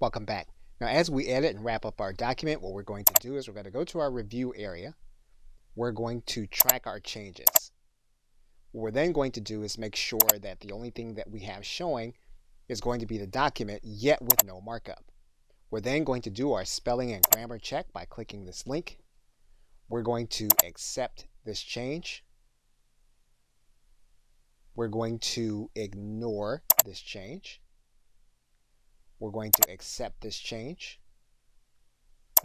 Welcome back. Now, as we edit and wrap up our document, what we're going to do is we're going to go to our review area. We're going to track our changes. What we're then going to do is make sure that the only thing that we have showing is going to be the document, yet with no markup. We're then going to do our spelling and grammar check by clicking this link. We're going to accept this change. We're going to ignore this change. We're going to accept this change.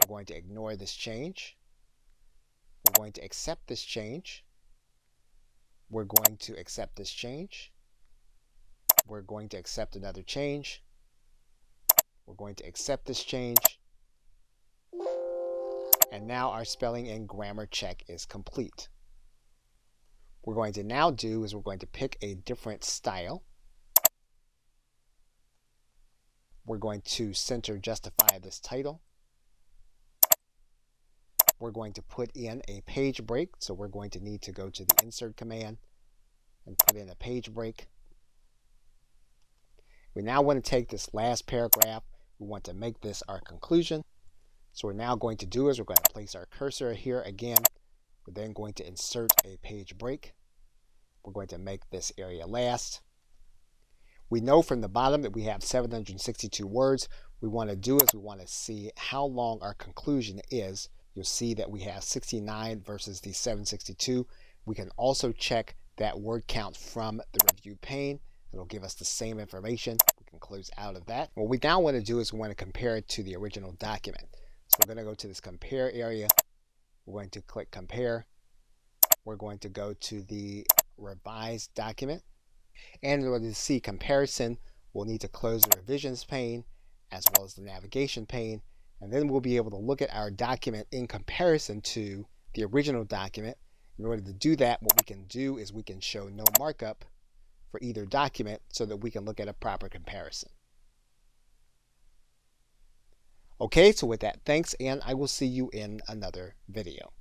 We're going to ignore this change. We're going to accept this change. We're going to accept this change. We're going to accept another change. We're going to accept this change. And now our spelling and grammar check is complete. What we're going to now do is we're going to pick a different style. We're going to center justify this title. We're going to put in a page break, so we're going to need to go to the insert command and put in a page break. We now want to take this last paragraph. We want to make this our conclusion. So what we're now going to do is we're going to place our cursor here again. We're then going to insert a page break. We're going to make this area last. We know from the bottom that we have 762 words. What we want to do is we want to see how long our conclusion is. You'll see that we have 69 versus the 762. We can also check that word count from the review pane. It'll give us the same information. We can close out of that. What we now want to do is we want to compare it to the original document. So we're going to go to this compare area. We're going to click compare. We're going to go to the revised document. And in order to see comparison, we'll need to close the revisions pane as well as the navigation pane. And then we'll be able to look at our document in comparison to the original document. In order to do that, what we can do is we can show no markup for either document so that we can look at a proper comparison. Okay, so with that, thanks, and I will see you in another video.